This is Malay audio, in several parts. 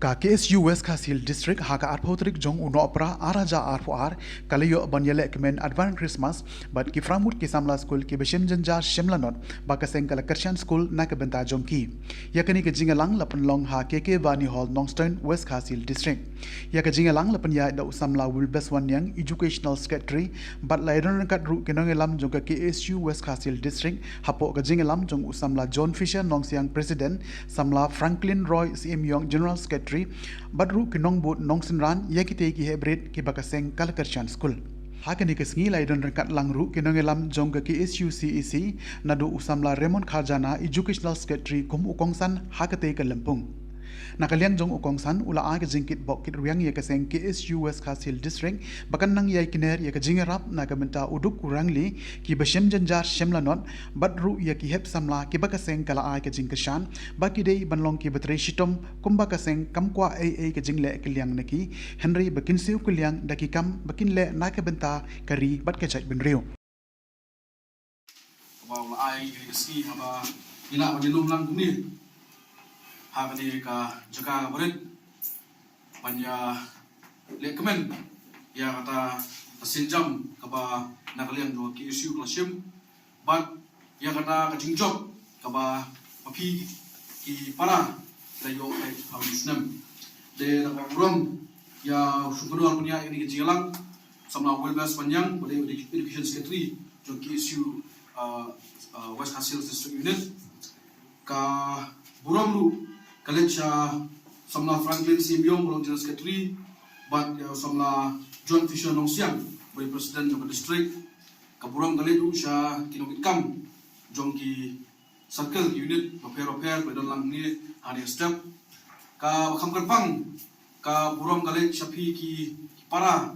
Ka KSU West Kasil District haka arpotrik jong uno opera araja arpoar kalayo banyele kemen advance Christmas but ki framut ki samla school ki beshim janjar shimlanot baka sengkala Christian school na ke benta jong ki yakani ke jingalang lapan long ha KK Vani Hall Nongstern West Kasil District ya ke jingalang lapan ya da usamla will best one yang educational secretary but laidon kat ru kenongelam jong ka KSU West Kasil District hapo ke jingalam jong usamla John Fisher nongsiang president samla Franklin Roy CM Young general secretary badru kinong bot nongsin ran yakite ki hebred ki bakaseng kalkarchan school hakani kesngi laidon rekat langru kinongelam jongga ki SUCEC nadu usamla Raymond Kharjana educational secretary kum ukongsan hakate ke lempung nakaliang jong ukongsan ula a ke jingkit bok kit riang ye kaseng KSU West Kasil District bakan nang yai kiner ye ke jingerap na ke benta uduk kurangli ki beshem janjar shemlanot badru ye ki heb samla ki bakaseng kala a ke jingkashan baki dei banlong ki betre shitom kumba kaseng kamkwa AA ke jingle kiliang neki Henry bakin siu kiliang daki kam bakin le na ke benta kari bat ke jai benrio ba ai ski haba ina wajilum lang kumni hakani ka jaga barit panya lekemen ya kata sinjam kaba nakaliang do ki isu klasim bat ya kata kajingjok kaba papi ki para layo ai ausnam de rom ya syukur punya ini kejilang sama welbas panjang pada education secretary jo ki isu West Kasil District Unit ka buram lu Kalecha samla Franklin Simbiong belum jelas secretary but samla John Fisher Nongsiang bagi presiden jong district kaburang kaledu sya kinokit kam jong ki circle unit repair bedon lang ni hari step ka bakam kerpang ka burang kalet syapi ki para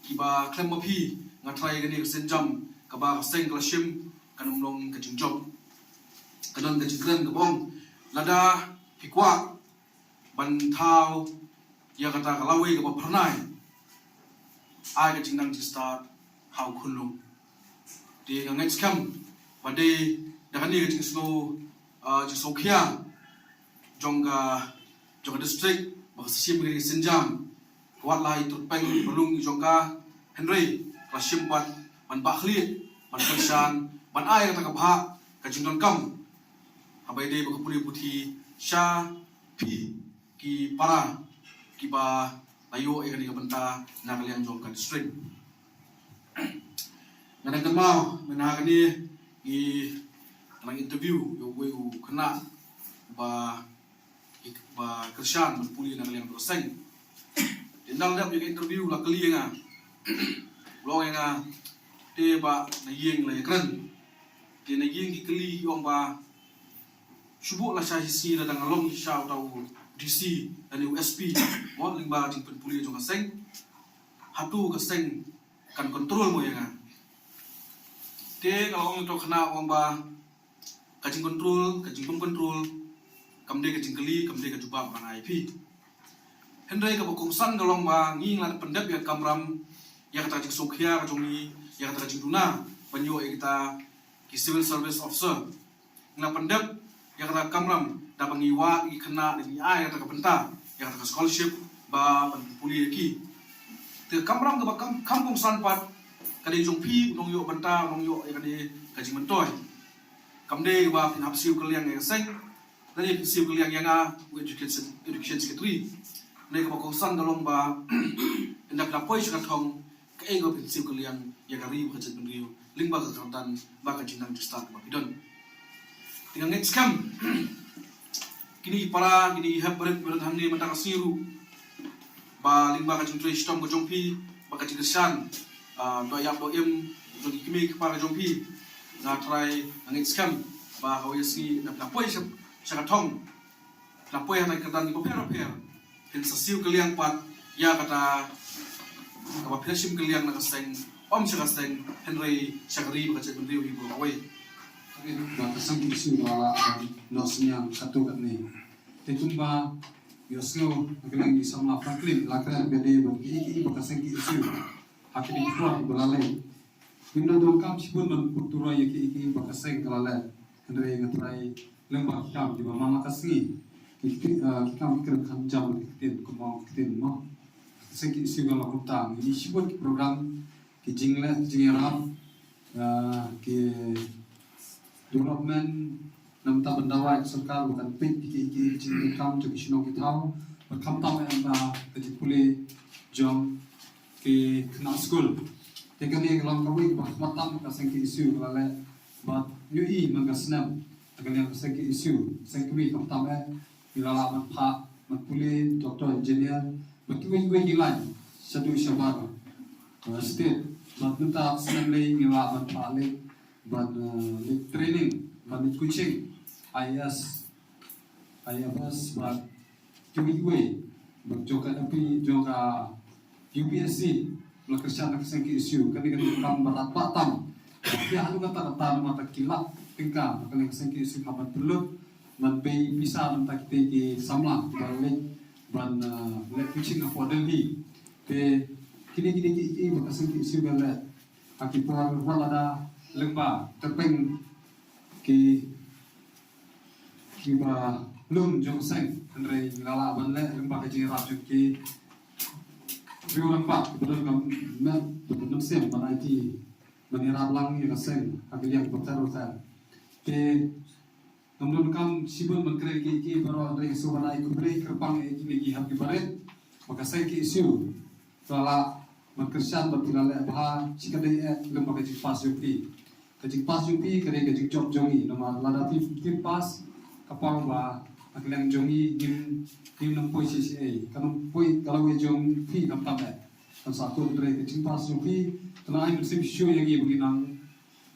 ki ba klem mapi ngatrai gani senjam ka ba seng klasim kanumlong kajingjok kadang kajingren kabong lada pikwa bantau ya kata kalawe ke pernai ai ke jingnang di start how kulung di ngangai skam pada dah ni ke jing slow jing kia jongga district bahasa bagi senjam kuat lai turpeng belum jongga Henry rasim bat ban bakhli ban kersan ban ai kata kabha ke jingdon kam habai dei bakapuri puthi sha pi ki para ki ba layo e kani benta na kalian jong kan string ngan kan mau mena kani i nang interview yo we kena ba kersan puli na kalian proseng tindang dap yo interview la kali nga lo nga te ba na yeng la kran te na yeng ki kali yong ba Subuh lah saya hisi na dangalong siya tau DC dan USP mo lingba jing puli jong kaseng hatu kaseng kan kontrol mo yang te kalau to kena wong ba kajing kontrol kamde kajing keli kamde kajuba kan IP Hendrai ka bokongsan galong ba nging lan pendap ya kamram ya kata jing sokhia ka jongi ya kata jing duna panyo kita ki civil service officer ngla pendap yang kata kamram da bangiwa i kena ni ai kata benta yang kata scholarship ba puli ki te kamram ga kampung sanpat kadi jongpi nong yo benta nong yo kadi kaji mentoy kamde ba pin hapsiu kaliang yang seng dan ni hapsiu kaliang yang education secretary ne ka kongsan dalong ba indak lapoi suka thong ka ego hapsiu kaliang yang kari ba kaji menriu lingba ka kantan ba kaji nang start ba pidon tinggal next kam kini para kini ihap berat hamni mata kasiru ba lingba ka jingtri stom ko jongpi ba ka jingsan do yap do im jong kimi para jongpi na try next kam ba hawisi na poi sa thong na poi na ka dan ko pero hin sa siu kaliang pat ya kata ka ba phishim kaliang na kaseng sa kaseng Henry Shagri ba ka jingtri hibo away Batasan isu bahwa nosnya satu kat ni. Tentumba yosno nagelang di samla Franklin lakran bede bagi batasan isu. Hakini kuat belalai. Benda dongkam sibun dan kultura yaki batasan kalale. Henry ngatrai lembak kam di mama kasni. kita mikir kan jam kita kumau kita mau segi isu kalau hutang ini sebut program ki jinglap ki development nam ta bandawai sarkar bukan pik ki income to kisno ki thau berkam tam yang ke pule jom ki kena school tekani kalau kau matam ka segi isu kalau but UI mangasnam akan yang segi isu segi kam tam ilala man pha man pule doctor engineer betul gila satu syabar state but minta senam lagi ngila man pha le ban training ban coaching IS but QE berjokat tapi juga UPSC lakukan segi isu kan kam barat patam tapi halu kata mata kilap tingkah akan segi isu kabar perlu man pay bisa man tak kita samla balik ban le coaching affordable ke kini bakasang isu bala akipar wala lemba terpeng ki ba lum jong seng andre ngala ban le lemba ke jira ki riu lemba betul kam na betul sem ban IT menira lang ya seng agiliang betar ke Namun kam sibuk mengkreat ki baru ada isu mana ikut beri kerpang ki lagi happy baret maka saya ki isu setelah mengkersan bertilale bah sikadai lembaga jik pas yupi kajik pas yupi kare kajik job jongi nama lada tim pas kapang ba aklang jongi dim nam poi CCA kan poi kalau we jong pi kam tabe kan satu dari kajik pas yupi kena ai musim show yang beginang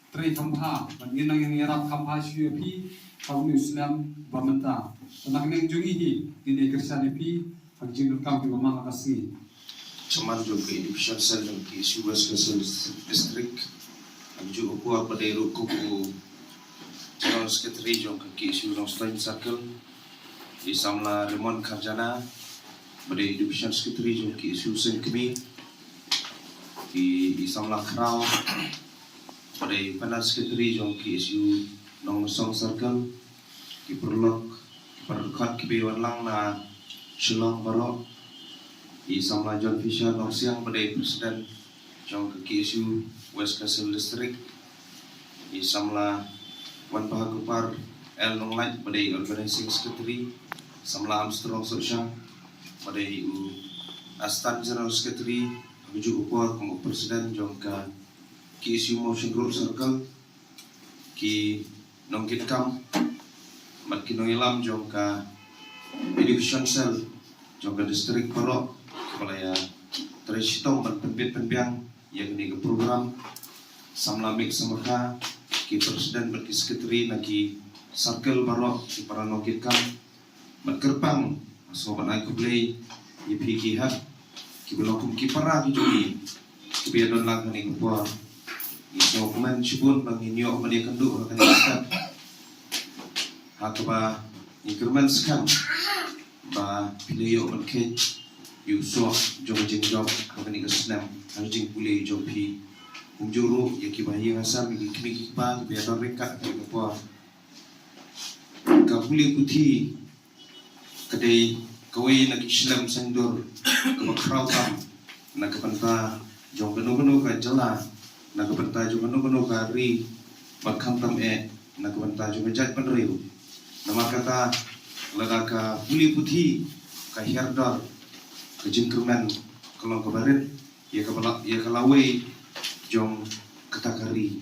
tray kamha nginang yang ngerap kamha show pi kau Islam bamenta anak neng jongi di kersan pi pagjing kam pi mamang kasih Saman juga education cell yang di West Castle District juga kuat pada rukuku General Secretary yang ke isu long strain circle di samla Remon Karjana pada education secretary yang ke isu sengkemi di samla Krau pada finance secretary yang ke isu long song circle di perlok perkat kebewan lang na Shillong Barok di samla John Fisher long siang pada presiden yang ke isu West Castle District di samla Wan Bahagupar El Long Light pada organizing secretary samla Armstrong Sosha pada EU Astan General Secretary menuju upah como presiden yang ke isu motion group circle ki nongkit kam mat kinoilam yang ke education cell yang ke district Parok kepala ya terisitong penbiang yang ini ke program samla mix samaka ki presiden berki sekretari nagi circle Barok ki para nokit kam berkerpang sobat aku play YPG hak ki belokum ki para ki jodi ki biadon lang ni kuwa iso kuman sibun banginyo mani kendu akan diskat hakba ni kerman skam ba piliyo berke Yusuf jom job akan ikasnam anjing pulih job pi umjuru yaki bayi ngasar mi kimi pa biar mereka ke apa ka pulih putih kedai kawai nak Islam sendor ke makrau kam nak penta jom beno ka jala nak penta jom beno ka ri bakam tam nak penta jom jat penriu nama kata laga ka pulih putih ka herdar kejengkerman kalau kabarin ya kalawai jong ketakari